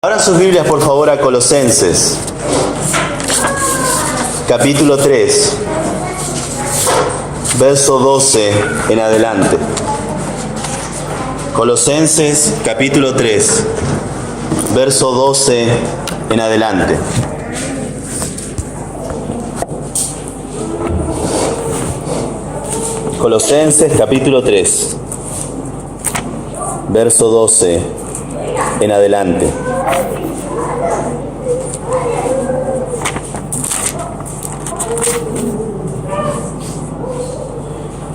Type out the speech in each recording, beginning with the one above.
Abran sus Biblias, por favor, a Colosenses, capítulo 3, verso 12 en adelante. Colosenses, capítulo 3, verso 12 en adelante. Colosenses, capítulo 3, verso 12 en adelante.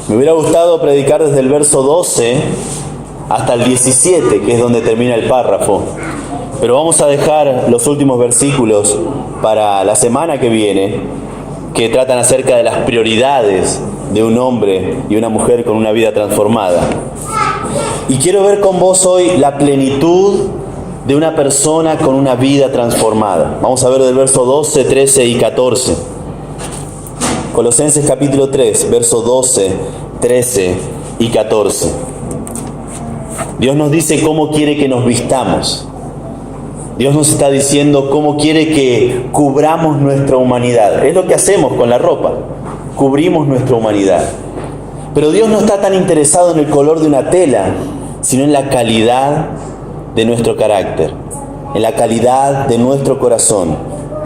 Me hubiera gustado predicar desde el verso 12 hasta el 17, que es donde termina el párrafo. Pero vamos a dejar los últimos versículos para la semana que viene, que tratan acerca de las prioridades de un hombre y una mujer con una vida transformada. Y quiero ver con vos hoy la plenitud de una persona con una vida transformada. Vamos a ver del verso 12, 13 y 14. Colosenses capítulo 3, verso 12, 13 y 14. Dios nos dice cómo quiere que nos vistamos. Dios nos está diciendo cómo quiere que cubramos nuestra humanidad. Es lo que hacemos con la ropa. Cubrimos nuestra humanidad. Pero Dios no está tan interesado en el color de una tela, sino en la calidad de nuestro carácter, en la calidad de nuestro corazón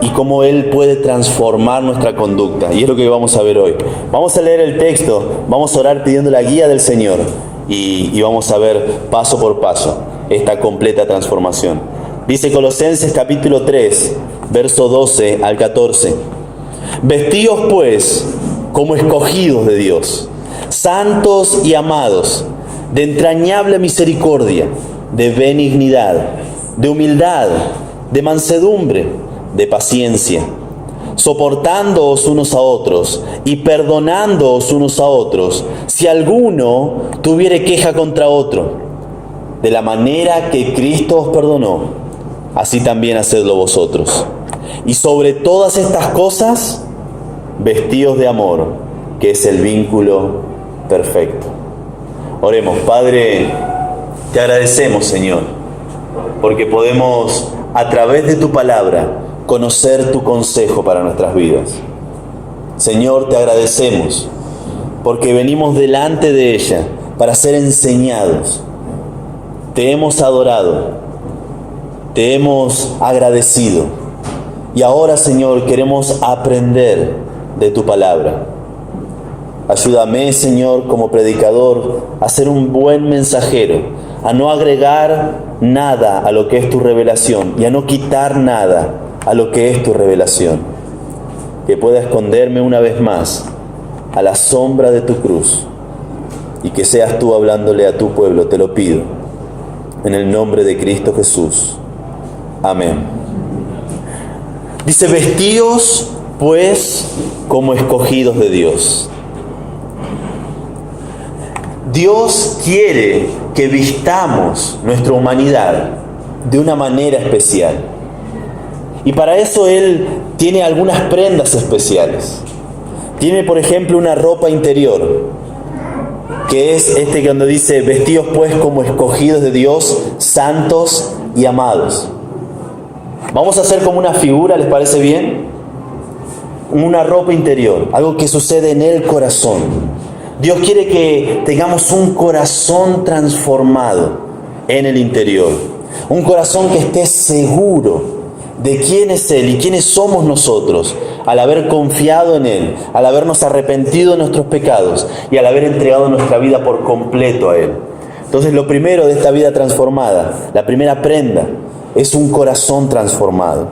y cómo Él puede transformar nuestra conducta. Y es lo que vamos a ver hoy. Vamos a leer el texto, vamos a orar pidiendo la guía del Señor y vamos a ver paso por paso esta completa transformación. Dice Colosenses capítulo 3, verso 12 al 14. Vestíos pues como escogidos de Dios, santos y amados, de entrañable misericordia, de benignidad, de humildad, de mansedumbre, de paciencia, soportándoos unos a otros y perdonándoos unos a otros, si alguno tuviere queja contra otro. De la manera que Cristo os perdonó, así también hacedlo vosotros. Y sobre todas estas cosas, vestíos de amor, que es el vínculo perfecto. Oremos. Padre, te agradecemos, Señor, porque podemos, a través de tu palabra, conocer tu consejo para nuestras vidas. Señor, te agradecemos, porque venimos delante de ella para ser enseñados. Te hemos adorado, te hemos agradecido, y ahora, Señor, queremos aprender de tu palabra. Ayúdame, Señor, como predicador, a ser un buen mensajero, a no agregar nada a lo que es tu revelación y a no quitar nada a lo que es tu revelación. Que pueda esconderme una vez más a la sombra de tu cruz y que seas tú hablándole a tu pueblo, te lo pido, en el nombre de Cristo Jesús. Amén. Dice, vestíos pues como escogidos de Dios. Dios quiere que vistamos nuestra humanidad de una manera especial. Y para eso Él tiene algunas prendas especiales. Tiene, por ejemplo, una ropa interior, que es cuando dice, vestíos pues como escogidos de Dios, santos y amados. Vamos a hacer como una figura, ¿les parece bien? Una ropa interior, algo que sucede en el corazón. Dios quiere que tengamos un corazón transformado en el interior. Un corazón que esté seguro de quién es Él y quiénes somos nosotros, al haber confiado en Él, al habernos arrepentido de nuestros pecados y al haber entregado nuestra vida por completo a Él. Entonces, lo primero de esta vida transformada, la primera prenda, es un corazón transformado.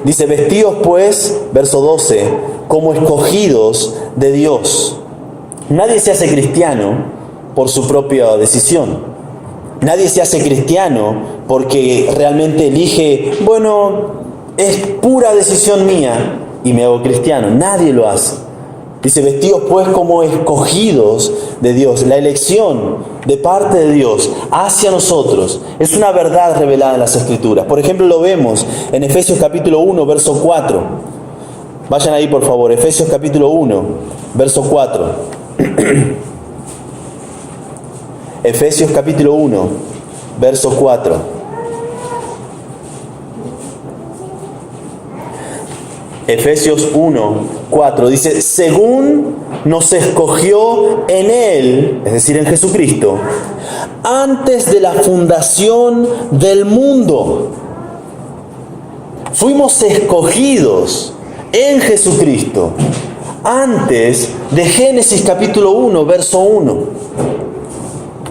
Dice, vestíos pues, verso 12, como escogidos de Dios. Nadie se hace cristiano por su propia decisión. Nadie se hace cristiano porque realmente elige, bueno, es pura decisión mía y me hago cristiano. Nadie lo hace. Dice, vestidos pues como escogidos de Dios. La elección de parte de Dios hacia nosotros es una verdad revelada en las Escrituras. Por ejemplo, lo vemos en Efesios capítulo 1, verso 4. Vayan ahí, por favor. Efesios capítulo 1, verso 4. Efesios capítulo 1, verso 4. Efesios 1:4 dice, según nos escogió en Él, es decir, en Jesucristo, antes de la fundación del mundo. Fuimos escogidos en Jesucristo antes de Génesis capítulo 1, verso 1.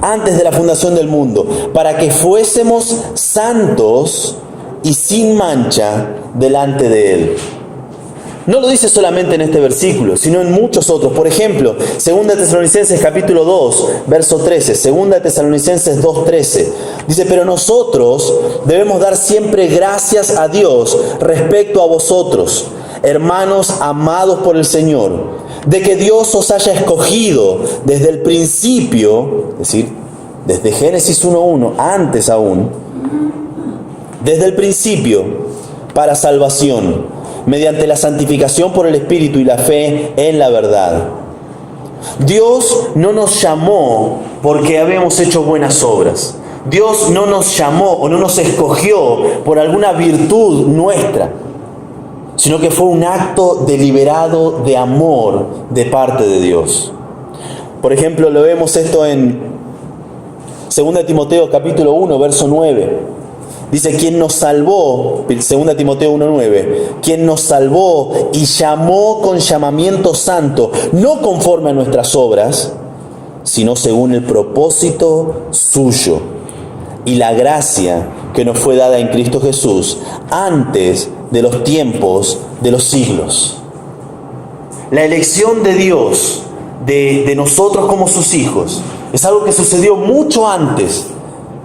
Antes de la fundación del mundo, para que fuésemos santos y sin mancha delante de Él. No lo dice solamente en este versículo, sino en muchos otros. Por ejemplo, 2 Tesalonicenses capítulo 2, verso 13, 2 Tesalonicenses 2:13. Dice, pero nosotros debemos dar siempre gracias a Dios respecto a vosotros, hermanos amados por el Señor, de que Dios os haya escogido desde el principio, es decir, desde Génesis 1:1, antes aún, desde el principio, para salvación, mediante la santificación por el Espíritu y la fe en la verdad. Dios no nos llamó porque habíamos hecho buenas obras. Dios no nos llamó o no nos escogió por alguna virtud nuestra, sino que fue un acto deliberado de amor de parte de Dios. Por ejemplo, lo vemos esto en 2 Timoteo capítulo 1, verso 9. Dice, quien nos salvó, 2 Timoteo 1:9, quien nos salvó y llamó con llamamiento santo, no conforme a nuestras obras, sino según el propósito suyo y la gracia que nos fue dada en Cristo Jesús antes de los tiempos de los siglos. La elección de Dios de nosotros como sus hijos es algo que sucedió mucho antes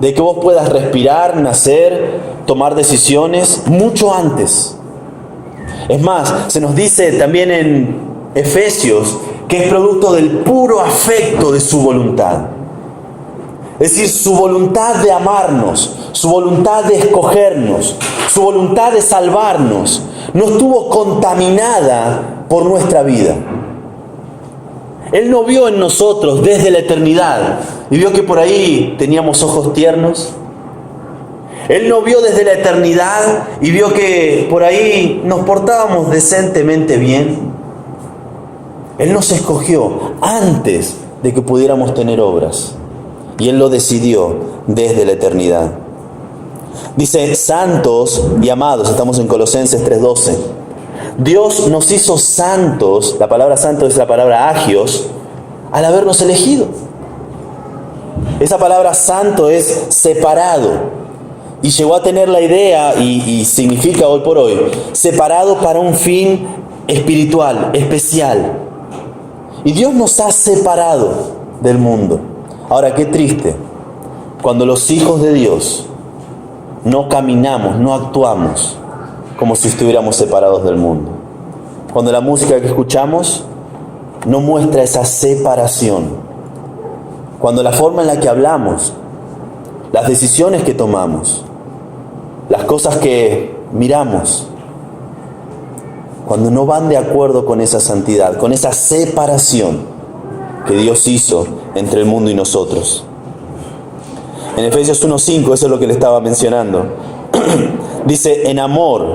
de que vos puedas respirar, nacer, tomar decisiones, mucho antes. Es más, se nos dice también en Efesios que es producto del puro afecto de su voluntad. Es decir, su voluntad de amarnos, su voluntad de escogernos, su voluntad de salvarnos, no estuvo contaminada por nuestra vida. Él no vio en nosotros desde la eternidad y vio que por ahí teníamos ojos tiernos. Él no vio desde la eternidad y vio que por ahí nos portábamos decentemente bien. Él nos escogió antes de que pudiéramos tener obras. Y Él lo decidió desde la eternidad. Dice, santos y amados, estamos en Colosenses 3:12. Dios nos hizo santos, la palabra santo es la palabra agios, al habernos elegido. Esa palabra santo es separado y llegó a tener la idea y significa hoy por hoy, separado para un fin espiritual, especial. Y Dios nos ha separado del mundo. Ahora, qué triste, cuando los hijos de Dios no caminamos, no actuamos como si estuviéramos separados del mundo. Cuando la música que escuchamos no muestra esa separación. Cuando la forma en la que hablamos, las decisiones que tomamos, las cosas que miramos, cuando no van de acuerdo con esa santidad, con esa separación que Dios hizo entre el mundo y nosotros. En Efesios 1:5, eso es lo que le estaba mencionando. Dice, en amor,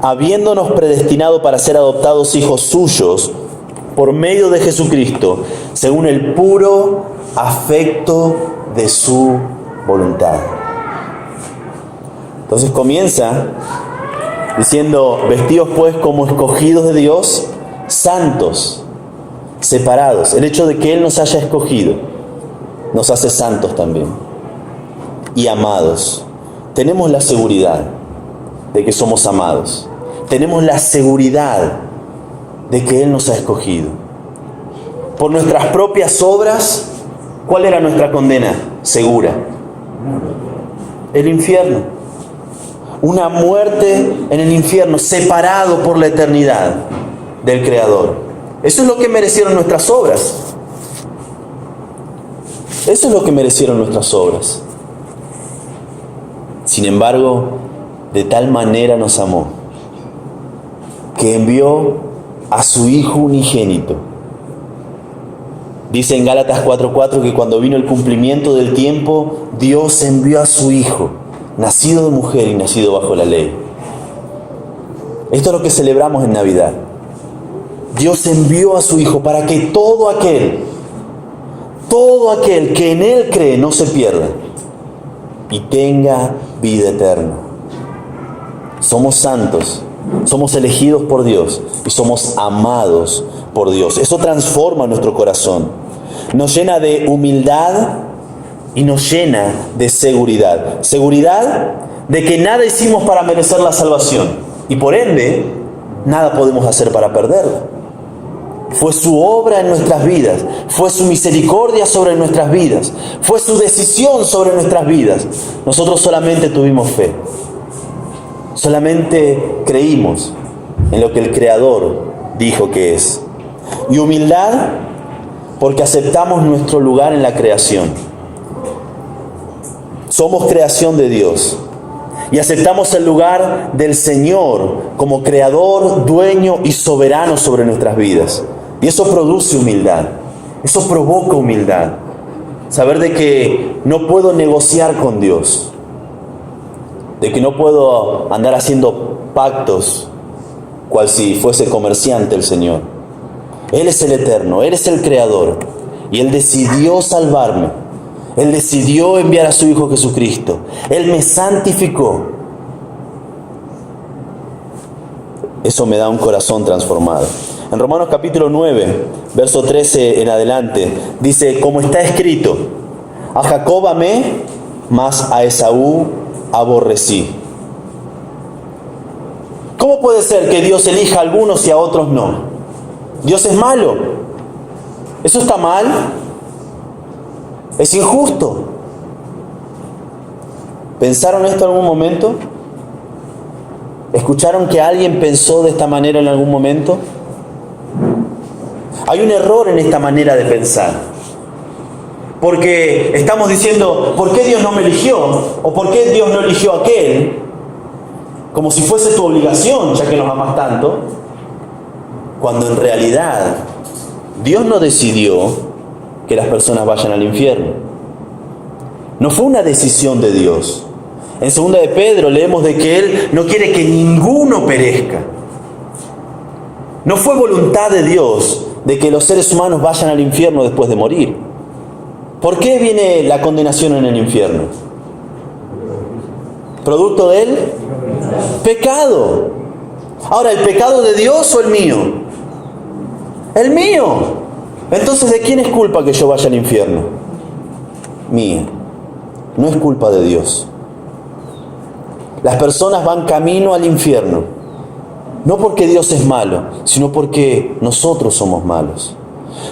habiéndonos predestinado para ser adoptados hijos suyos por medio de Jesucristo, según el puro afecto de su voluntad. Entonces comienza diciendo, vestidos pues como escogidos de Dios, santos, separados. El hecho de que Él nos haya escogido nos hace santos también. Y amados. Tenemos la seguridad de que somos amados. Tenemos la seguridad de que Él nos ha escogido. Por nuestras propias obras, ¿cuál era nuestra condena? Segura. El infierno. Una muerte en el infierno, separado por la eternidad del Creador. Eso es lo que merecieron nuestras obras. Eso es lo que merecieron nuestras obras. Sin embargo, de tal manera nos amó, que envió a su Hijo unigénito. Dice en Gálatas 4:4 que cuando vino el cumplimiento del tiempo, Dios envió a su Hijo, nacido de mujer y nacido bajo la ley. Esto es lo que celebramos en Navidad. Dios envió a su Hijo para que todo aquel que en Él cree no se pierda y tenga vida eterna. Somos santos, somos elegidos por Dios y somos amados por Dios. Eso transforma nuestro corazón, nos llena de humildad y nos llena de seguridad. Seguridad de que nada hicimos para merecer la salvación y por ende nada podemos hacer para perderla. Fue su obra en nuestras vidas, fue su misericordia sobre nuestras vidas, fue su decisión sobre nuestras vidas. Nosotros solamente tuvimos fe, solamente creímos en lo que el Creador dijo que es. Y humildad porque aceptamos nuestro lugar en la creación. Somos creación de Dios y aceptamos el lugar del Señor como Creador, dueño y soberano sobre nuestras vidas. Y eso produce humildad, eso provoca humildad. Saber de que no puedo negociar con Dios, de que no puedo andar haciendo pactos cual si fuese comerciante el Señor. Él es el eterno, Él es el creador y Él decidió salvarme. Él decidió enviar a su Hijo Jesucristo. Él me santificó. Eso me da un corazón transformado. En Romanos capítulo 9, verso 13 en adelante, dice, como está escrito, a Jacob amé, mas a Esaú aborrecí. ¿Cómo puede ser que Dios elija a algunos y a otros no? ¿Dios es malo? ¿Eso está mal? ¿Es injusto? ¿Pensaron esto en algún momento? ¿Escucharon que alguien pensó de esta manera en algún momento? Hay un error en esta manera de pensar. Porque estamos diciendo, ¿por qué Dios no me eligió? ¿O por qué Dios no eligió a aquel? Como si fuese tu obligación, ya que nos amas tanto. Cuando en realidad Dios no decidió que las personas vayan al infierno. No fue una decisión de Dios. En 2 de Pedro leemos de que Él no quiere que ninguno perezca. No fue voluntad de Dios de que los seres humanos vayan al infierno después de morir. ¿Por qué viene la condenación en el infierno? ¿Producto del pecado? Ahora, ¿el pecado de Dios o el mío? El mío. Entonces, ¿de quién es culpa que yo vaya al infierno? Mía. No es culpa de Dios. Las personas van camino al infierno. No porque Dios es malo, sino porque nosotros somos malos.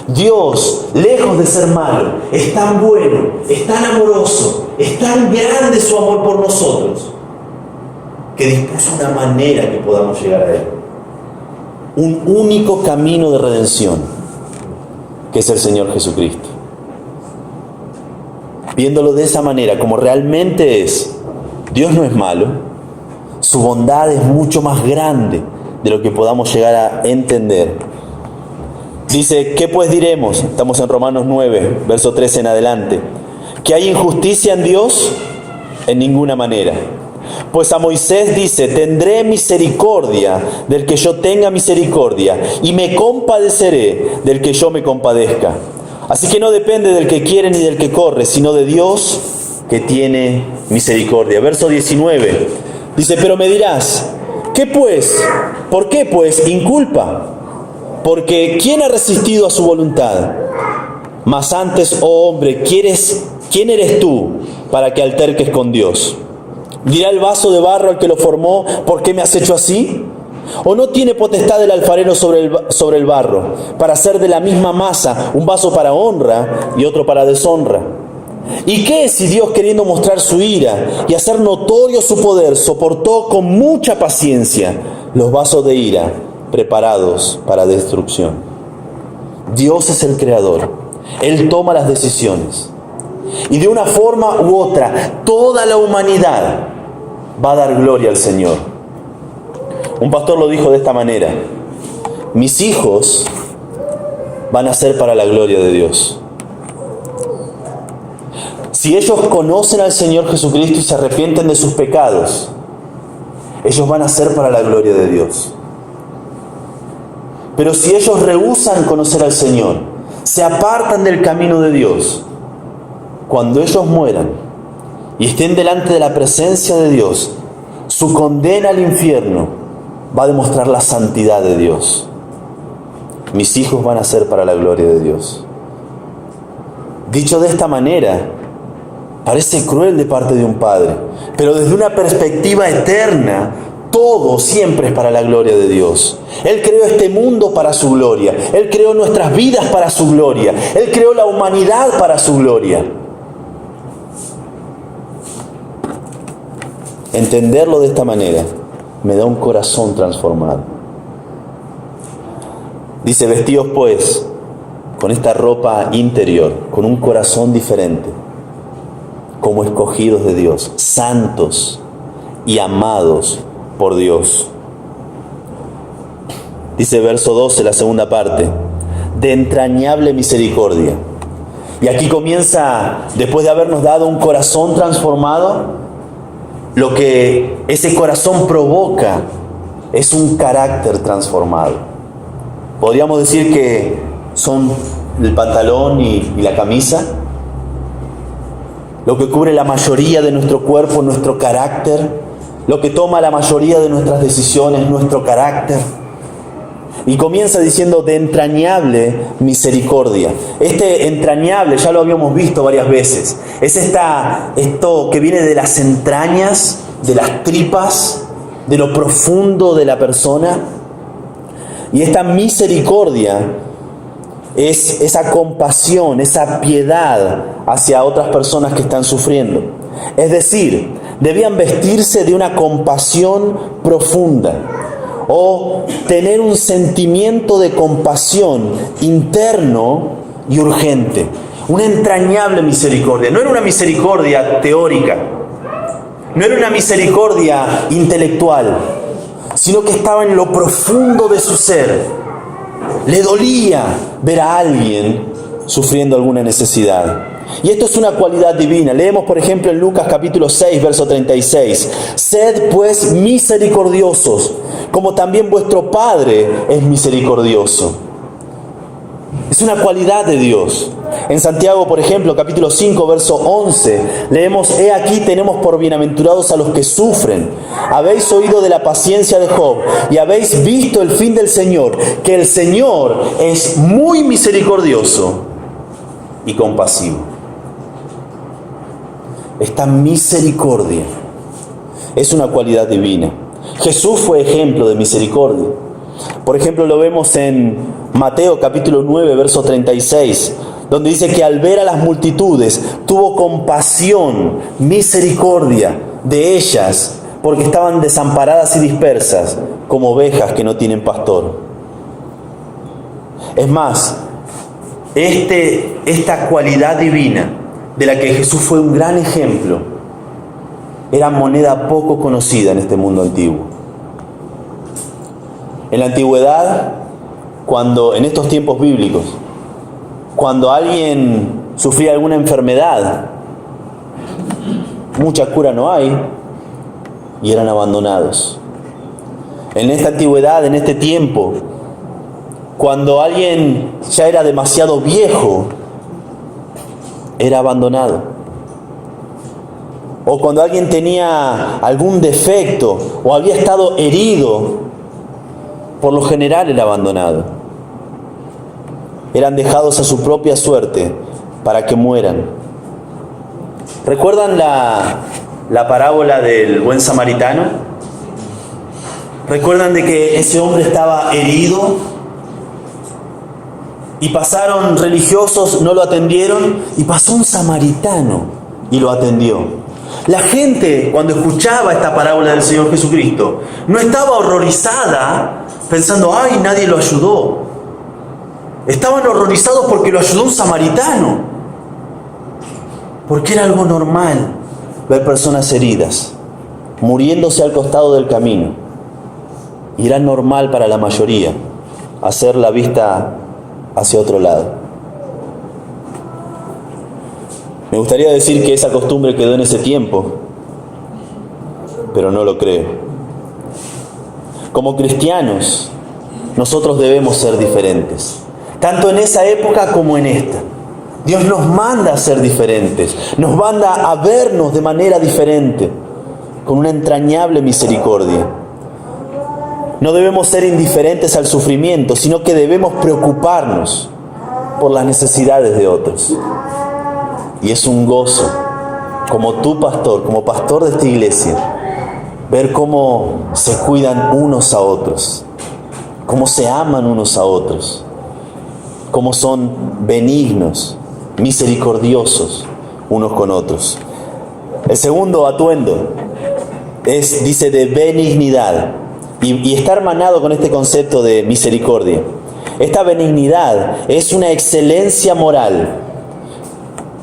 Dios, lejos de ser malo, es tan bueno, es tan amoroso, es tan grande su amor por nosotros, que dispuso una manera que podamos llegar a Él. Un único camino de redención, que es el Señor Jesucristo. Viéndolo de esa manera, como realmente es, Dios no es malo, su bondad es mucho más grande de lo que podamos llegar a entender. Dice, ¿qué pues diremos? Estamos en Romanos 9, verso 13 en adelante. ¿Que hay injusticia en Dios? En ninguna manera. Pues a Moisés dice, tendré misericordia del que yo tenga misericordia, y me compadeceré del que yo me compadezca. Así que no depende del que quiere ni del que corre, sino de Dios que tiene misericordia. Verso 19, dice, pero me dirás, ¿qué pues? ¿Por qué pues inculpa? Porque ¿quién ha resistido a su voluntad? Mas antes, oh hombre, ¿quién eres tú para que alterques con Dios? ¿Dirá el vaso de barro al que lo formó, ¿por qué me has hecho así? ¿O no tiene potestad el alfarero sobre el barro, para hacer de la misma masa un vaso para honra y otro para deshonra? ¿Y qué si Dios, queriendo mostrar su ira y hacer notorio su poder, soportó con mucha paciencia los vasos de ira preparados para destrucción? Dios es el creador. Él toma las decisiones. Y de una forma u otra, toda la humanidad va a dar gloria al Señor. Un pastor lo dijo de esta manera: mis hijos van a ser para la gloria de Dios. Si ellos conocen al Señor Jesucristo y se arrepienten de sus pecados, ellos van a ser para la gloria de Dios. Pero si ellos rehúsan conocer al Señor, se apartan del camino de Dios, cuando ellos mueran y estén delante de la presencia de Dios, su condena al infierno va a demostrar la santidad de Dios. Mis hijos van a ser para la gloria de Dios. Dicho de esta manera, parece cruel de parte de un padre, pero desde una perspectiva eterna, todo siempre es para la gloria de Dios. Él creó este mundo para su gloria. Él creó nuestras vidas para su gloria. Él creó la humanidad para su gloria. Entenderlo de esta manera me da un corazón transformado. Dice, vestidos pues con esta ropa interior, con un corazón diferente, como escogidos de Dios, santos y amados por Dios. Dice verso 12, la segunda parte, de entrañable misericordia. Y aquí comienza, después de habernos dado un corazón transformado, lo que ese corazón provoca es un carácter transformado. Podríamos decir que son el pantalón y la camisa, lo que cubre la mayoría de nuestro cuerpo, nuestro carácter, lo que toma la mayoría de nuestras decisiones, nuestro carácter. Y comienza diciendo de entrañable misericordia. Este entrañable ya lo habíamos visto varias veces. Es esto que viene de las entrañas, de las tripas, de lo profundo de la persona. Y esta misericordia es esa compasión, esa piedad hacia otras personas que están sufriendo. Es decir, debían vestirse de una compasión profunda o tener un sentimiento de compasión interno y urgente. Una entrañable misericordia. No era una misericordia teórica, no era una misericordia intelectual, sino que estaba en lo profundo de su ser. Le dolía ver a alguien sufriendo alguna necesidad. Y esto es una cualidad divina. Leemos, por ejemplo, en Lucas capítulo 6, verso 36. Sed pues misericordiosos, como también vuestro Padre es misericordioso. Es una cualidad de Dios. En Santiago, por ejemplo, capítulo 5, verso 11, leemos, he aquí tenemos por bienaventurados a los que sufren. Habéis oído de la paciencia de Job y habéis visto el fin del Señor, que el Señor es muy misericordioso y compasivo. Esta misericordia es una cualidad divina. Jesús fue ejemplo de misericordia. Por ejemplo, lo vemos en Mateo capítulo 9, verso 36, donde dice que al ver a las multitudes tuvo compasión, misericordia de ellas, porque estaban desamparadas y dispersas como ovejas que no tienen pastor. Es más, esta cualidad divina de la que Jesús fue un gran ejemplo era moneda poco conocida en este mundo antiguo. En la antigüedad, en estos tiempos bíblicos, cuando alguien sufría alguna enfermedad, mucha cura no hay, y eran abandonados. En esta antigüedad, en este tiempo, cuando alguien ya era demasiado viejo, era abandonado. O cuando alguien tenía algún defecto o había estado herido, por lo general era abandonado. Eran dejados a su propia suerte para que mueran. ¿Recuerdan la parábola del buen samaritano? ¿Recuerdan de que ese hombre estaba herido? Y pasaron religiosos, no lo atendieron, y pasó un samaritano y lo atendió. La gente, cuando escuchaba esta parábola del Señor Jesucristo, no estaba horrorizada pensando, ¡ay, nadie lo ayudó! Estaban horrorizados porque lo ayudó un samaritano. Porque era algo normal ver personas heridas, muriéndose al costado del camino. Y era normal para la mayoría hacer la vista hacia otro lado. Me gustaría decir que esa costumbre quedó en ese tiempo, pero no lo creo. Como cristianos, nosotros debemos ser diferentes, tanto en esa época como en esta. Dios nos manda a ser diferentes, nos manda a vernos de manera diferente, con una entrañable misericordia. No debemos ser indiferentes al sufrimiento, sino que debemos preocuparnos por las necesidades de otros. Y es un gozo, como tu pastor, como pastor de esta iglesia, ver cómo se cuidan unos a otros, cómo se aman unos a otros, cómo son benignos, misericordiosos unos con otros. El segundo atuendo dice de benignidad, y está hermanado con este concepto de misericordia. Esta benignidad es una excelencia moral.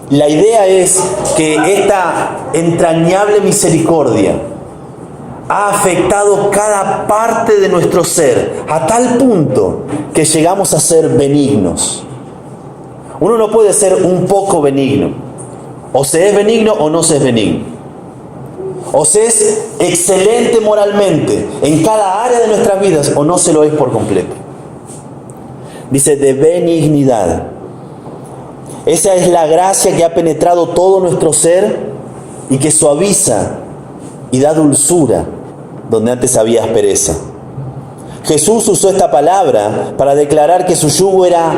La idea es que esta entrañable misericordia ha afectado cada parte de nuestro ser, a tal punto que llegamos a ser benignos. Uno no puede ser un poco benigno. O se es benigno o no se es benigno. O se es excelente moralmente en cada área de nuestras vidas o no se lo es por completo. Dice de benignidad. Esa es la gracia que ha penetrado todo nuestro ser y que suaviza y da dulzura donde antes había aspereza. Jesús usó esta palabra para declarar que su yugo era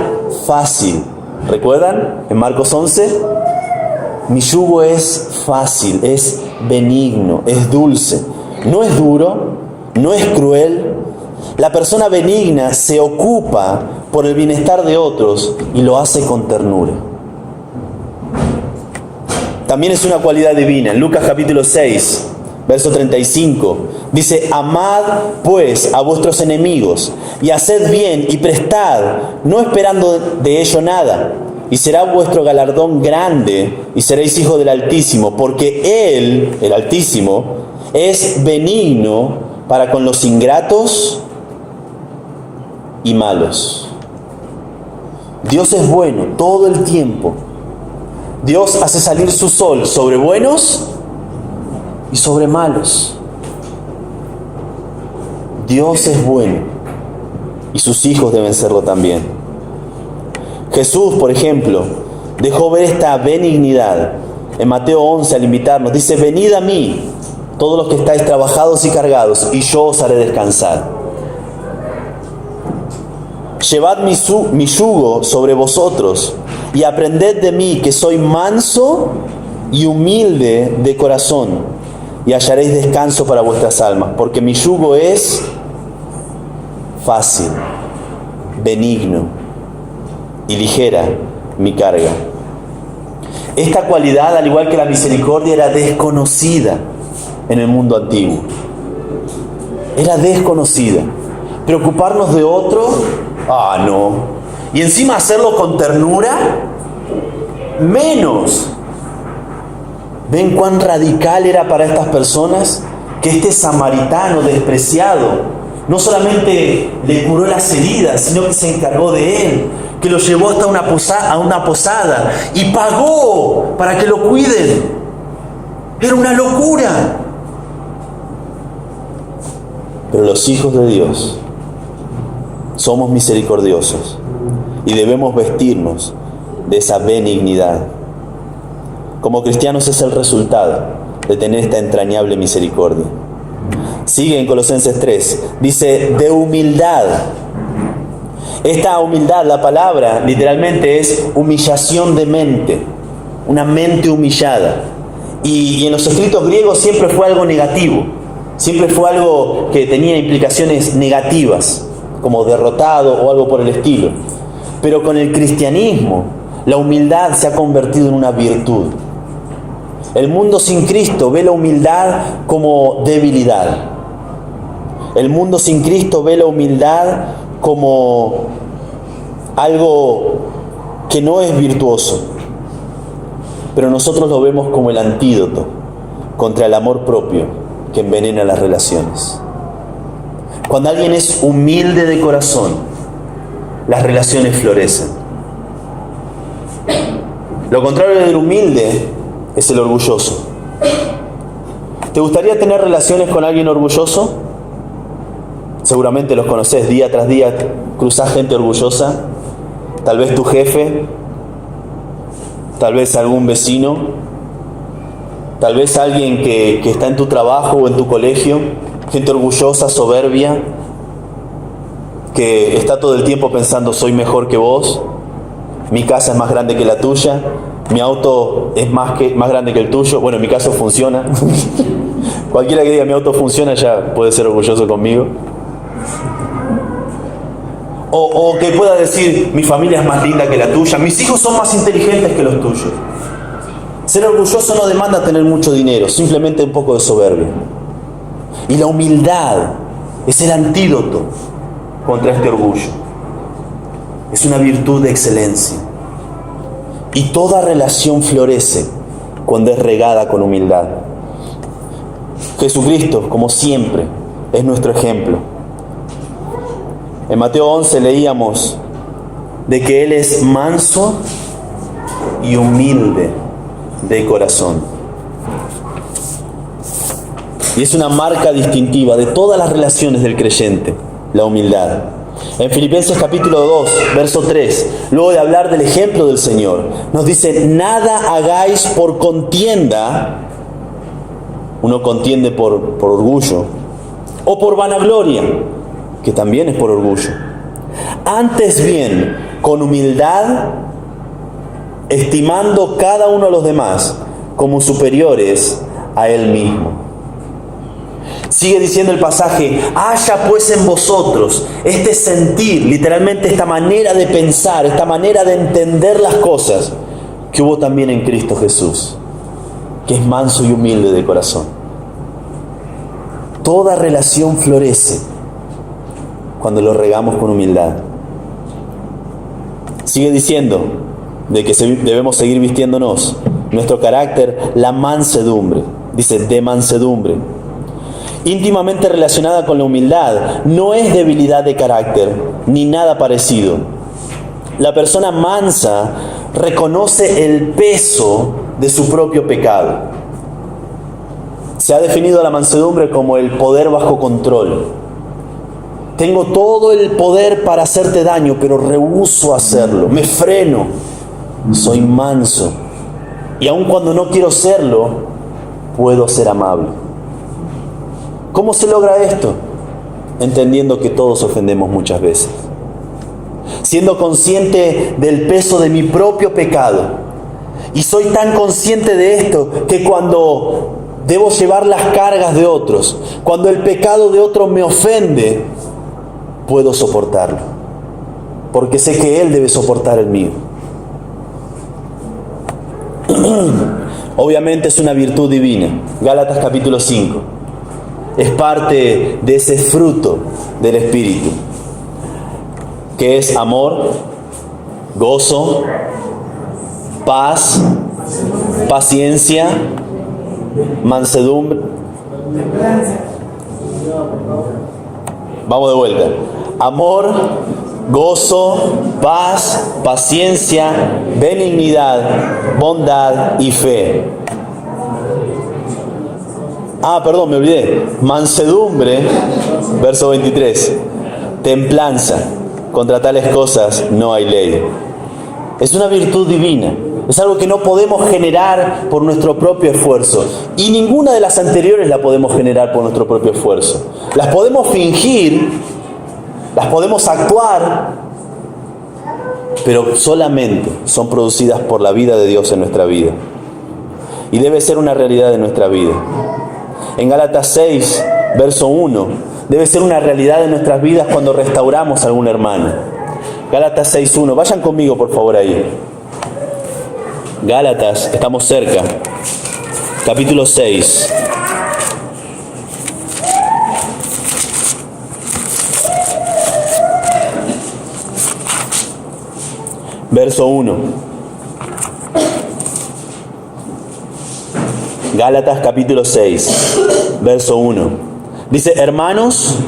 fácil. ¿Recuerdan? En Marcos 11, mi yugo es fácil, es benigno, es dulce. No es duro, no es cruel. La persona benigna se ocupa por el bienestar de otros y lo hace con ternura. También es una cualidad divina. En Lucas capítulo 6, verso 35, dice: amad pues a vuestros enemigos y haced bien y prestad, no esperando de ello nada, y será vuestro galardón grande y seréis hijos del Altísimo, porque Él, el Altísimo, es benigno para con los ingratos y malos. Dios es bueno todo el tiempo. Dios hace salir su sol sobre buenos y sobre malos. Dios es bueno y sus hijos deben serlo también. Jesús, por ejemplo, dejó ver esta benignidad en Mateo 11 al invitarnos. Dice: venid a mí, todos los que estáis trabajados y cargados, y yo os haré descansar. Llevad mi yugo sobre vosotros y aprended de mí, que soy manso y humilde de corazón, y hallaréis descanso para vuestras almas, porque mi yugo es fácil, benigno y ligera mi carga. Esta cualidad, al igual que la misericordia, era desconocida en el mundo antiguo. Era desconocida. Preocuparnos de otro, no. Y encima hacerlo con ternura, menos. ¿Ven cuán radical era para estas personas que este samaritano despreciado no solamente le curó las heridas, sino que se encargó de él, que lo llevó hasta una posada y pagó para que lo cuiden? Era una locura. Pero los hijos de Dios somos misericordiosos y debemos vestirnos de esa benignidad. Como cristianos es el resultado de tener esta entrañable misericordia. Sigue en Colosenses 3, dice de humildad. Esta humildad, la palabra literalmente es humillación de mente, una mente humillada. Y en los escritos griegos siempre fue algo negativo, siempre fue algo que tenía implicaciones negativas, como derrotado o algo por el estilo. Pero con el cristianismo, la humildad se ha convertido en una virtud. El mundo sin Cristo ve la humildad como debilidad. El mundo sin Cristo ve la humildad como algo que no es virtuoso. Pero nosotros lo vemos como el antídoto contra el amor propio que envenena las relaciones. Cuando alguien es humilde de corazón, las relaciones florecen. Lo contrario del humilde es el orgulloso. ¿Te gustaría tener relaciones con alguien orgulloso? Seguramente los conocés, día tras día cruzás gente orgullosa, tal vez tu jefe, tal vez algún vecino, tal vez alguien que está en tu trabajo o en tu colegio, gente orgullosa, soberbia, que está todo el tiempo pensando soy mejor que vos, mi casa es más grande que la tuya, mi auto es más grande que el tuyo, bueno, en mi caso funciona. Cualquiera que diga mi auto funciona ya puede ser orgulloso conmigo. O que pueda decir mi familia es más linda que la tuya, mis hijos son más inteligentes que los tuyos. Ser orgulloso no demanda tener mucho dinero, simplemente un poco de soberbia. Y la humildad es el antídoto contra este orgullo. Es una virtud de excelencia. Y toda relación florece cuando es regada con humildad. Jesucristo, como siempre, es nuestro ejemplo. En Mateo 11 leíamos de que Él es manso y humilde de corazón. Y es una marca distintiva de todas las relaciones del creyente, la humildad. En Filipenses capítulo 2, verso 3, luego de hablar del ejemplo del Señor, nos dice, nada hagáis por contienda, uno contiende por orgullo, o por vanagloria, que también es por orgullo. Antes bien, con humildad, estimando cada uno a los demás como superiores a él mismo. Sigue diciendo el pasaje, haya pues en vosotros este sentir, literalmente esta manera de pensar, esta manera de entender las cosas que hubo también en Cristo Jesús, que es manso y humilde de corazón. Toda relación florece cuando lo regamos con humildad. Sigue diciendo de que debemos seguir vistiéndonos nuestro carácter, la mansedumbre, dice de mansedumbre, íntimamente relacionada con la humildad. No es debilidad de carácter ni nada parecido. La persona mansa reconoce el peso de su propio pecado. Se ha definido la mansedumbre como el poder bajo control. Tengo todo el poder para hacerte daño, pero rehúso hacerlo. Me freno. Soy manso. Y aun cuando no quiero serlo, puedo ser amable. ¿Cómo se logra esto? Entendiendo que todos ofendemos muchas veces. Siendo consciente del peso de mi propio pecado. Y soy tan consciente de esto que cuando debo llevar las cargas de otros, cuando el pecado de otro me ofende, puedo soportarlo. Porque sé que Él debe soportar el mío. Obviamente es una virtud divina. Gálatas capítulo 5. Es parte de ese fruto del Espíritu, que es amor, gozo, paz, paciencia, mansedumbre. Vamos de vuelta. Amor, gozo, paz, paciencia, benignidad, bondad y fe. Perdón, me olvidé. Mansedumbre, verso 23. Templanza. Contra tales cosas no hay ley. Es una virtud divina. Es algo que no podemos generar por nuestro propio esfuerzo. Y ninguna de las anteriores la podemos generar por nuestro propio esfuerzo. Las podemos fingir, las podemos actuar, pero solamente son producidas por la vida de Dios en nuestra vida. Y debe ser una realidad de nuestra vida. En Gálatas 6, verso 1, debe ser una realidad de nuestras vidas cuando restauramos a algún hermano. Gálatas 6.1, vayan conmigo por favor ahí. Gálatas, estamos cerca. Capítulo 6. Verso 1. Gálatas capítulo 6, verso 1. Dice, hermanos,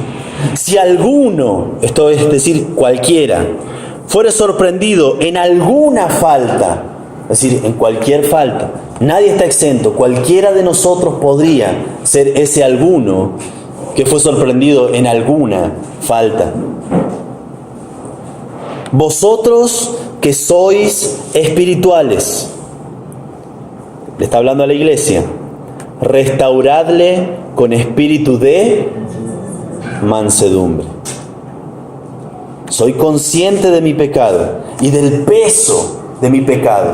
si alguno, esto es decir, cualquiera, fuere sorprendido en alguna falta, es decir, en cualquier falta, nadie está exento, cualquiera de nosotros podría ser ese alguno, que fue sorprendido en alguna falta. Vosotros que sois espirituales, le está hablando a la iglesia, restauradle con espíritu de mansedumbre. Soy consciente de mi pecado y del peso de mi pecado.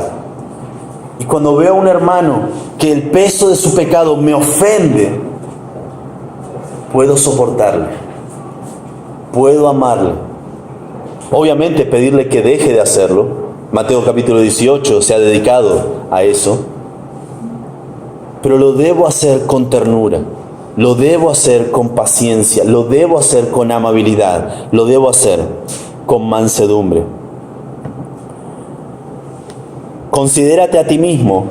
Y cuando veo a un hermano que el peso de su pecado me ofende, puedo soportarle, puedo amarle. Obviamente pedirle que deje de hacerlo. Mateo capítulo 18 se ha dedicado a eso. Pero lo debo hacer con ternura, lo debo hacer con paciencia, lo debo hacer con amabilidad, lo debo hacer con mansedumbre. Considérate a ti mismo,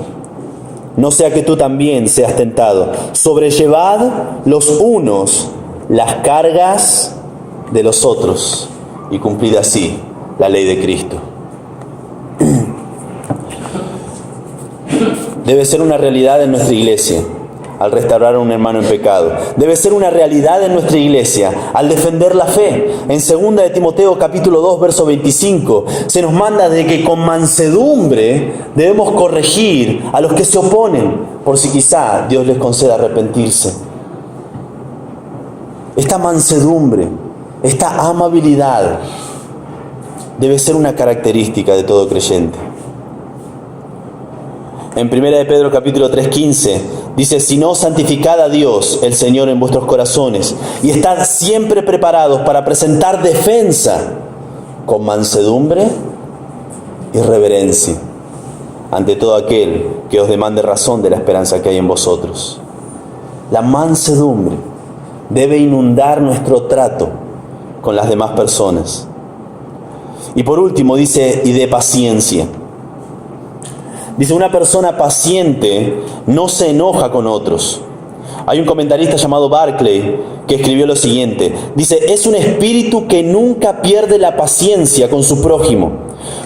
no sea que tú también seas tentado. Sobrellevad los unos las cargas de los otros y cumplid así la ley de Cristo. Debe ser una realidad en nuestra iglesia al restaurar a un hermano en pecado. Debe ser una realidad en nuestra iglesia al defender la fe. En 2 de Timoteo capítulo 2 verso 25 se nos manda de que con mansedumbre debemos corregir a los que se oponen, por si quizá Dios les conceda arrepentirse. Esta mansedumbre, esta amabilidad debe ser una característica de todo creyente. En 1 de Pedro capítulo 3:15 dice: sino santificad a Dios el Señor en vuestros corazones y estad siempre preparados para presentar defensa con mansedumbre y reverencia ante todo aquel que os demande razón de la esperanza que hay en vosotros. La mansedumbre debe inundar nuestro trato con las demás personas. Y por último dice: y de paciencia. Dice, una persona paciente no se enoja con otros. Hay un comentarista llamado Barclay que escribió lo siguiente. Dice: es un espíritu que nunca pierde la paciencia con su prójimo.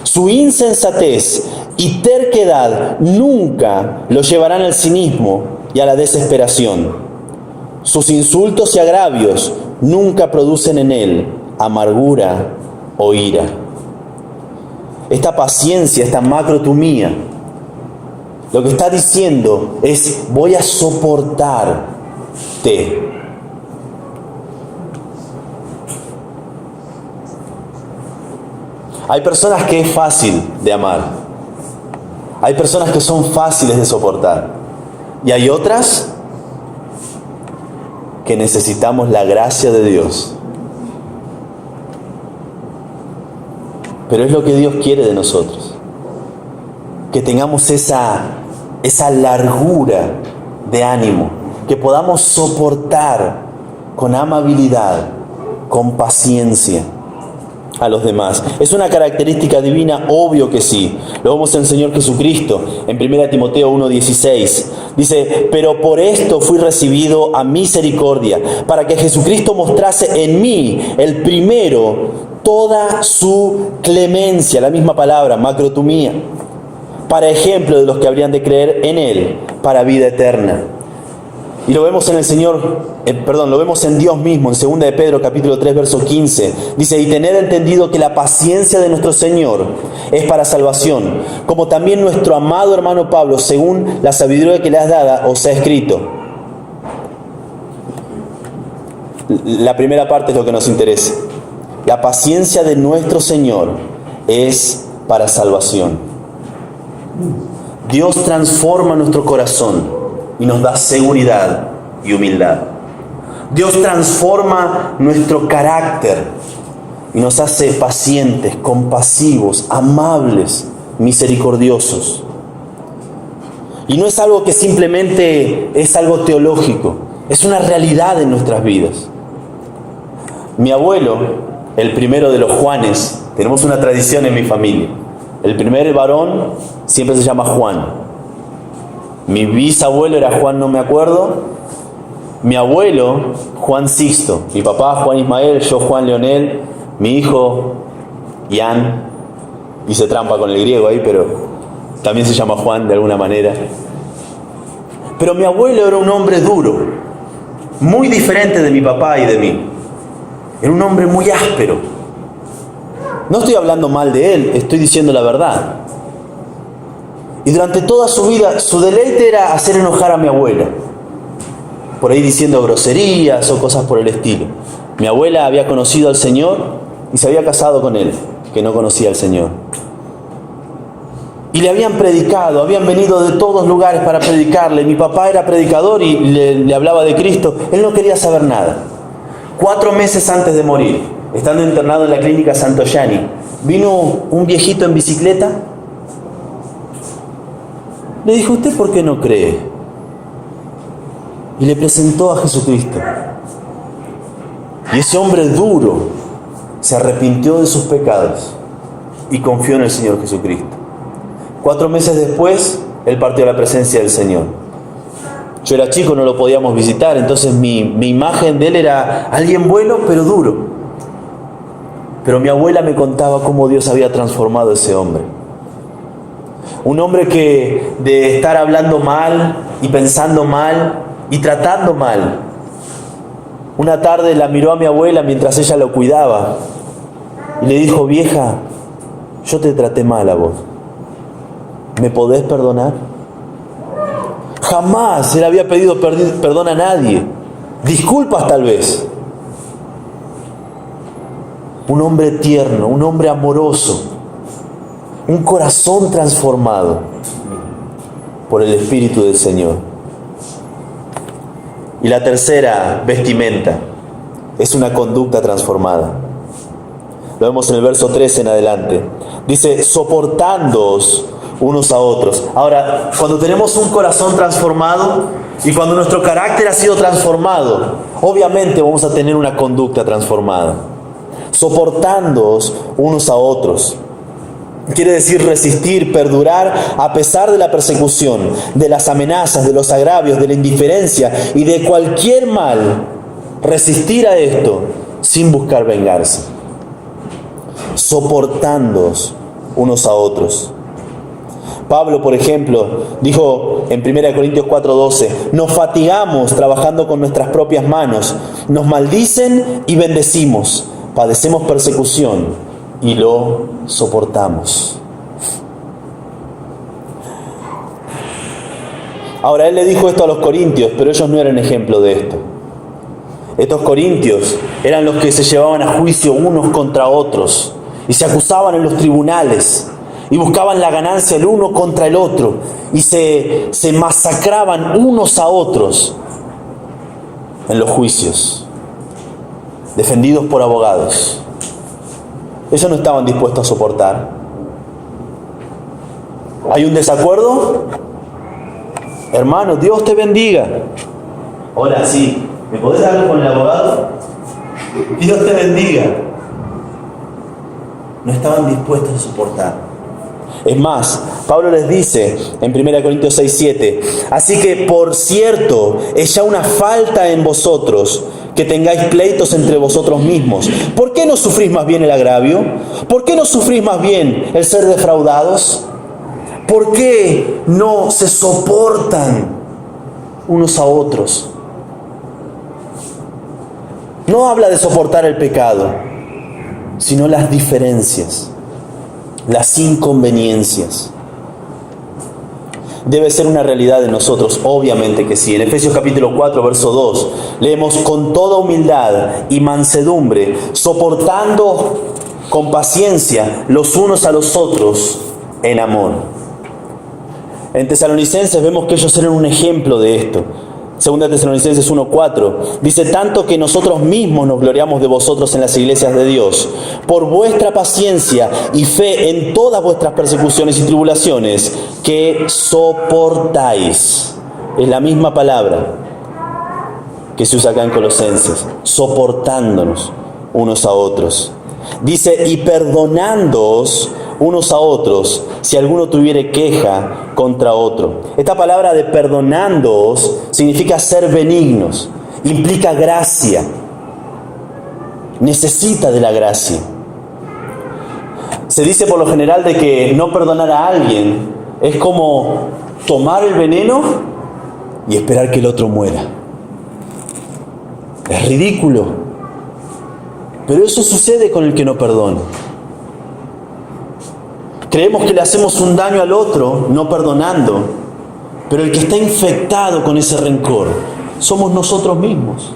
Su insensatez y terquedad nunca lo llevarán al cinismo y a la desesperación. Sus insultos y agravios nunca producen en él amargura o ira. Esta paciencia, esta macrotumía, lo que está diciendo es: voy a soportarte. Hay personas que es fácil de amar. Hay personas que son fáciles de soportar. Y hay otras que necesitamos la gracia de Dios. Pero es lo que Dios quiere de nosotros. Que tengamos esa largura de ánimo, que podamos soportar con amabilidad, con paciencia a los demás. ¿Es una característica divina? Obvio que sí. Lo vemos en el Señor Jesucristo, en 1 Timoteo 1:16. Dice: pero por esto fui recibido a misericordia, para que Jesucristo mostrase en mí, el primero, toda su clemencia, la misma palabra, macrotumía, para ejemplo de los que habrían de creer en Él, para vida eterna. Y lo vemos en el Señor, lo vemos en Dios mismo, en 2 de Pedro capítulo 3 verso 15. Dice: y tened entendido que la paciencia de nuestro Señor es para salvación, como también nuestro amado hermano Pablo, según la sabiduría que le has dada, os ha escrito. La primera parte es lo que nos interesa. La paciencia de nuestro Señor es para salvación. Dios transforma nuestro corazón y nos da seguridad y humildad. Dios transforma nuestro carácter y nos hace pacientes, compasivos, amables, misericordiosos. Y no es algo que simplemente es algo teológico, es una realidad en nuestras vidas. Mi abuelo, el primero de los Juanes, tenemos una tradición en mi familia. El primer varón siempre se llama Juan. Mi bisabuelo era Juan, no me acuerdo. Mi abuelo, Juan Sixto. Mi papá, Juan Ismael. Yo, Juan Leonel. Mi hijo, Ian. Hice trampa con el griego ahí, pero también se llama Juan de alguna manera. Pero mi abuelo era un hombre duro. muy diferente de mi papá y de mí. Era un hombre muy áspero. No estoy hablando mal de él, estoy diciendo la verdad. Y durante toda su vida, su deleite era hacer enojar a mi abuela. Por ahí diciendo groserías o cosas por el estilo. Mi abuela había conocido al Señor y se había casado con él, que no conocía al Señor. Y le habían predicado, habían venido de todos lugares para predicarle. Mi papá era predicador y le hablaba de Cristo. Él no quería saber nada. 4 meses antes de morir, estando internado en la clínica Santoyani, vino un viejito en bicicleta. Le dijo, ¿usted por qué no cree? Y le presentó a Jesucristo. Y ese hombre duro se arrepintió de sus pecados y confió en el Señor Jesucristo. 4 meses después, él partió a la presencia del Señor. Yo era chico, no lo podíamos visitar, entonces mi imagen de él era alguien bueno, pero duro. Pero mi abuela me contaba cómo Dios había transformado a ese hombre. Un hombre que de estar hablando mal y pensando mal y tratando mal, una tarde la miró a mi abuela mientras ella lo cuidaba y le dijo, vieja, yo te traté mal a vos. ¿Me podés perdonar? Jamás él había pedido perdón a nadie. Disculpas tal vez. Un hombre tierno, un hombre amoroso, un corazón transformado por el Espíritu del Señor. Y la tercera vestimenta es una conducta transformada. Lo vemos en el verso 13 en adelante. Dice, soportándoos unos a otros. Ahora, cuando tenemos un corazón transformado y cuando nuestro carácter ha sido transformado, obviamente vamos a tener una conducta transformada. Soportándoos unos a otros. Quiere decir resistir, perdurar a pesar de la persecución, de las amenazas, de los agravios, de la indiferencia y de cualquier mal. Resistir a esto sin buscar vengarse. Soportándoos unos a otros. Pablo, por ejemplo, dijo en 1 Corintios 4:12, nos fatigamos trabajando con nuestras propias manos, nos maldicen y bendecimos, padecemos persecución y lo soportamos. Ahora, él le dijo esto a los corintios, pero ellos no eran ejemplo de esto. Estos corintios eran los que se llevaban a juicio unos contra otros y se acusaban en los tribunales y buscaban la ganancia el uno contra el otro y se masacraban unos a otros en los juicios, defendidos por abogados. Ellos no estaban dispuestos a soportar. ¿Hay un desacuerdo? Hermano, Dios te bendiga. Hola, sí. ¿Me podés hablar con el abogado? Dios te bendiga. No estaban dispuestos a soportar. Es más, Pablo les dice en 1 Corintios 6:7, así que por cierto, es ya una falta en vosotros que tengáis pleitos entre vosotros mismos. ¿Por qué no sufrís más bien el agravio? ¿Por qué no sufrís más bien el ser defraudados? ¿Por qué no se soportan unos a otros? No habla de soportar el pecado, sino las diferencias, las inconveniencias. Debe ser una realidad de nosotros, obviamente que sí. En Efesios capítulo 4, verso 2, leemos con toda humildad y mansedumbre, soportando con paciencia los unos a los otros en amor. En Tesalonicenses vemos que ellos eran un ejemplo de esto. Segunda Tesalonicenses 1:4 dice, tanto que nosotros mismos nos gloriamos de vosotros en las iglesias de Dios, por vuestra paciencia y fe en todas vuestras persecuciones y tribulaciones, que soportáis. Es la misma palabra que se usa acá en Colosenses, soportándonos unos a otros. Dice, y perdonándoos unos a otros, si alguno tuviere queja contra otro. Esta palabra de perdonándoos significa ser benignos, implica gracia, necesita de la gracia. Se dice por lo general de que no perdonar a alguien es como tomar el veneno y esperar que el otro muera. Es ridículo. Pero eso sucede con el que no perdona. Creemos que le hacemos un daño al otro no perdonando, pero el que está infectado con ese rencor somos nosotros mismos.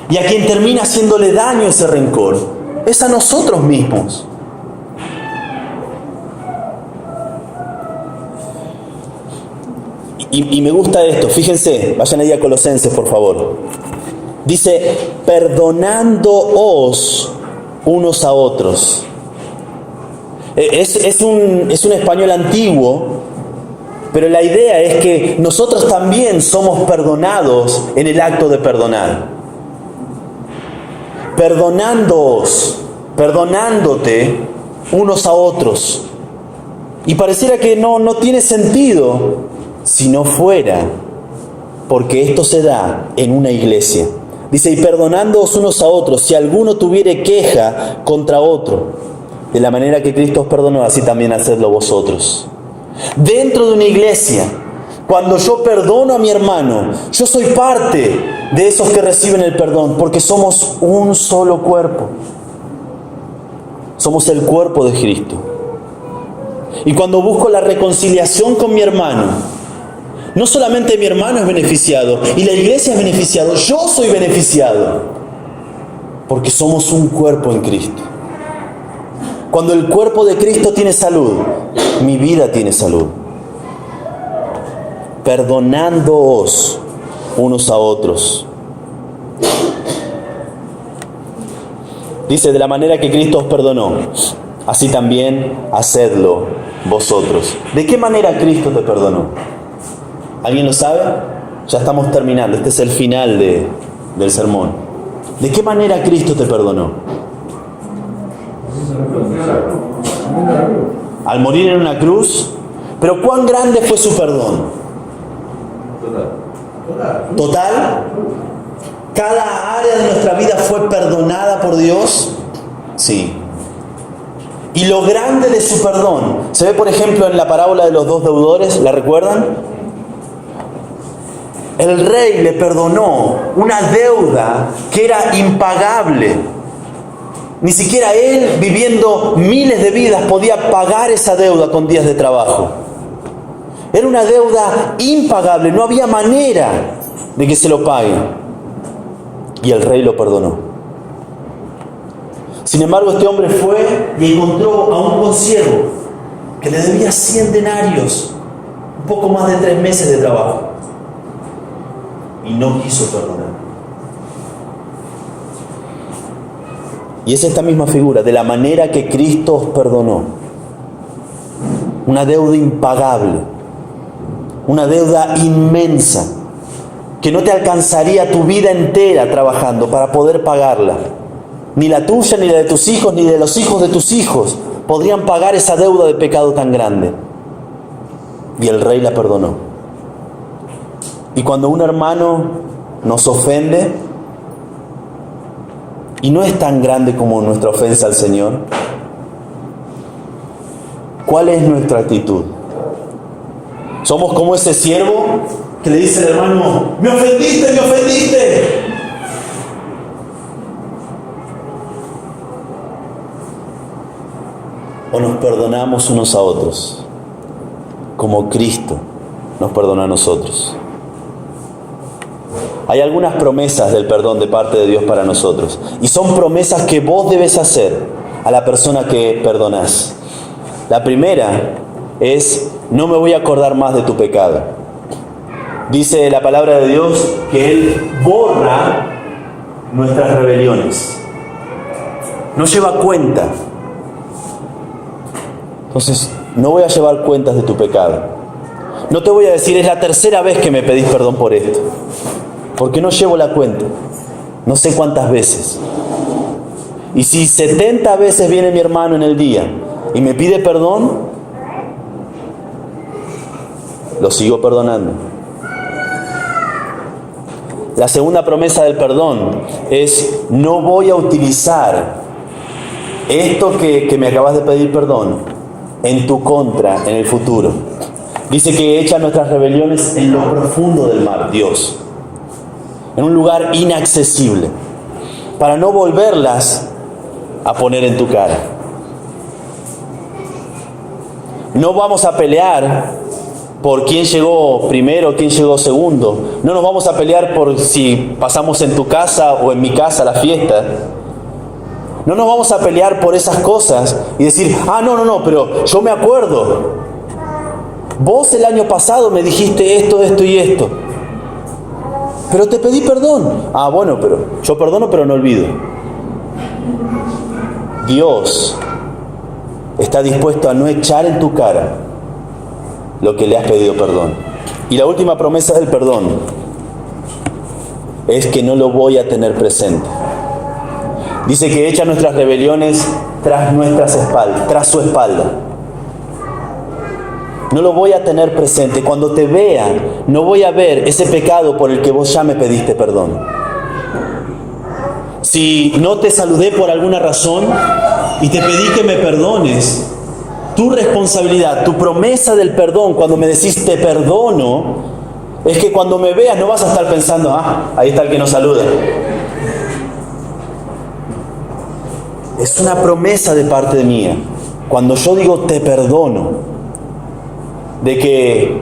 Y a quien termina haciéndole daño ese rencor es a nosotros mismos. Y me gusta esto, fíjense, vayan ahí a Colosenses por favor. Dice, perdonándoos unos a otros. Es un español antiguo, pero la idea es que nosotros también somos perdonados en el acto de perdonar. Perdonándoos, perdonándote unos a otros. Y pareciera que no tiene sentido si no fuera porque esto se da en una iglesia. Dice, y perdonándoos unos a otros, si alguno tuviere queja contra otro, de la manera que Cristo os perdonó, así también hacedlo vosotros. Dentro de una iglesia, cuando yo perdono a mi hermano, yo soy parte de esos que reciben el perdón, porque somos un solo cuerpo. Somos el cuerpo de Cristo. Y cuando busco la reconciliación con mi hermano, no solamente mi hermano es beneficiado y la iglesia es beneficiado, yo soy beneficiado, porque somos un cuerpo en Cristo. Cuando el cuerpo de Cristo tiene salud, mi vida tiene salud. Perdonándoos unos a otros. Dice, de la manera que Cristo os perdonó, así también hacedlo vosotros. ¿De qué manera Cristo te perdonó? ¿Alguien lo sabe? Ya estamos terminando, este es el final del sermón. ¿De qué manera Cristo te perdonó? Al morir en una cruz. Pero ¿cuán grande fue su perdón? ¿Total? ¿Cada área de nuestra vida fue perdonada por Dios? Sí. Y lo grande de su perdón, se ve por ejemplo en la parábola de los dos deudores, ¿la recuerdan? El rey le perdonó una deuda que era impagable. Ni siquiera él, viviendo miles de vidas, podía pagar esa deuda con días de trabajo. Era una deuda impagable, no había manera de que se lo pague. Y el rey lo perdonó. Sin embargo, este hombre fue y encontró a un consiervo que le debía 100 denarios, un poco más de 3 meses de trabajo. Y no quiso perdonar. Y es esta misma figura, de la manera que Cristo os perdonó. Una deuda impagable, una deuda inmensa, que no te alcanzaría tu vida entera trabajando para poder pagarla. Ni la tuya, ni la de tus hijos, ni de los hijos de tus hijos podrían pagar esa deuda de pecado tan grande. Y el rey la perdonó. Y cuando un hermano nos ofende, y no es tan grande como nuestra ofensa al Señor, ¿cuál es nuestra actitud? ¿Somos como ese siervo que le dice al hermano, ¡me ofendiste, me ofendiste! ¿O nos perdonamos unos a otros, como Cristo nos perdona a nosotros? Hay algunas promesas del perdón de parte de Dios para nosotros. Y son promesas que vos debes hacer a la persona que perdonás. La primera es, no me voy a acordar más de tu pecado. Dice la palabra de Dios que Él borra nuestras rebeliones. No lleva cuenta. Entonces, no voy a llevar cuentas de tu pecado. No te voy a decir, es la 3ª vez que me pedís perdón por esto. Porque no llevo la cuenta. No sé cuántas veces. Y si 70 veces viene mi hermano en el día y me pide perdón, lo sigo perdonando. La segunda promesa del perdón es, no voy a utilizar esto que me acabas de pedir perdón en tu contra en el futuro. Dice que echa nuestras rebeliones en lo profundo del mar, Dios. en un lugar inaccesible, para no volverlas a poner en tu cara. No vamos a pelear por quién llegó primero, quién llegó segundo. No nos vamos a pelear por si pasamos en tu casa o en mi casa la fiesta. No nos vamos a pelear por esas cosas y decir, no, pero yo me acuerdo. Vos el año pasado me dijiste esto, esto y esto. Pero te pedí perdón. Bueno, pero yo perdono, pero no olvido. Dios está dispuesto a no echar en tu cara lo que le has pedido perdón. Y la última promesa del perdón es que no lo voy a tener presente. Dice que echa nuestras rebeliones tras su espalda. No lo voy a tener presente. Cuando te vea, no voy a ver ese pecado por el que vos ya me pediste perdón. Si no te saludé por alguna razón y te pedí que me perdones, tu responsabilidad, tu promesa del perdón, cuando me decís te perdono, es que cuando me veas no vas a estar pensando, ahí está el que nos saluda. Es una promesa de parte mía. Cuando yo digo te perdono, de que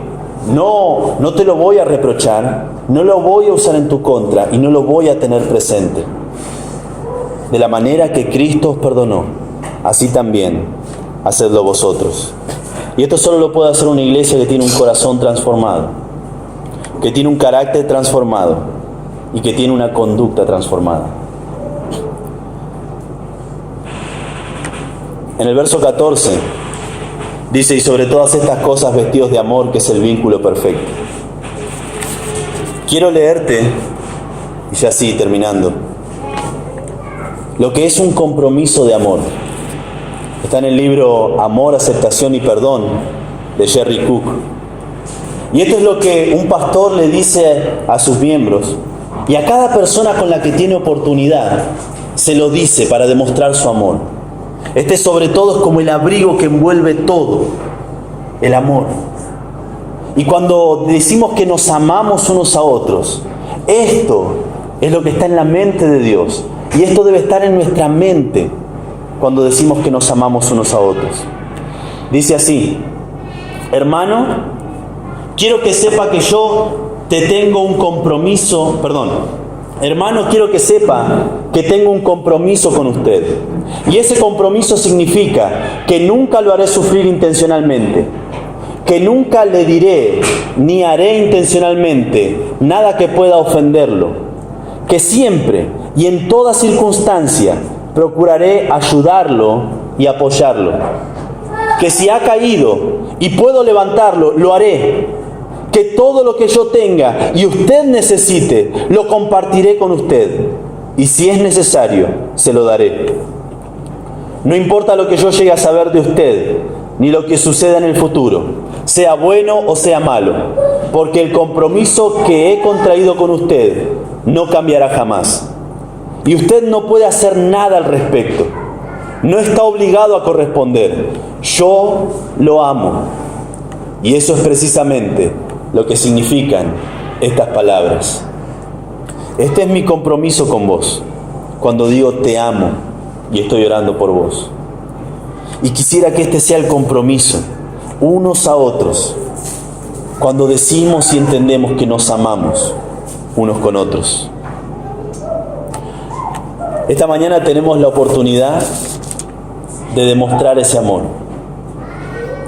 no te lo voy a reprochar, no lo voy a usar en tu contra y no lo voy a tener presente. De la manera que Cristo os perdonó, así también hacedlo vosotros. Y esto solo lo puede hacer una iglesia que tiene un corazón transformado, que tiene un carácter transformado y que tiene una conducta transformada. En el verso 14 dice, y sobre todas estas cosas vestidos de amor, que es el vínculo perfecto. Quiero leerte, y ya sí, terminando, lo que es un compromiso de amor. Está en el libro Amor, Aceptación y Perdón de Jerry Cook. Y esto es lo que un pastor le dice a sus miembros y a cada persona con la que tiene oportunidad se lo dice para demostrar su amor. Este sobre todo es como el abrigo que envuelve todo, el amor. Y cuando decimos que nos amamos unos a otros, esto es lo que está en la mente de Dios. Y esto debe estar en nuestra mente cuando decimos que nos amamos unos a otros. Dice así: hermano, quiero que sepa que yo te tengo un compromiso, hermano, quiero que sepa que tengo un compromiso con usted. Y ese compromiso significa que nunca lo haré sufrir intencionalmente, que nunca le diré ni haré intencionalmente nada que pueda ofenderlo, que siempre y en toda circunstancia procuraré ayudarlo y apoyarlo, que si ha caído y puedo levantarlo, lo haré, que todo lo que yo tenga y usted necesite, lo compartiré con usted, y si es necesario, se lo daré. No importa lo que yo llegue a saber de usted, ni lo que suceda en el futuro, sea bueno o sea malo, porque el compromiso que he contraído con usted no cambiará jamás. Y usted no puede hacer nada al respecto. No está obligado a corresponder. Yo lo amo. Y eso es precisamente lo que significan estas palabras. Este es mi compromiso con vos, cuando digo te amo y estoy orando por vos. Y quisiera que este sea el compromiso unos a otros, cuando decimos y entendemos que nos amamos unos con otros. Esta mañana tenemos la oportunidad de demostrar ese amor.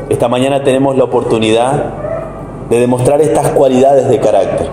Esta mañana tenemos la oportunidad de demostrar estas cualidades de carácter.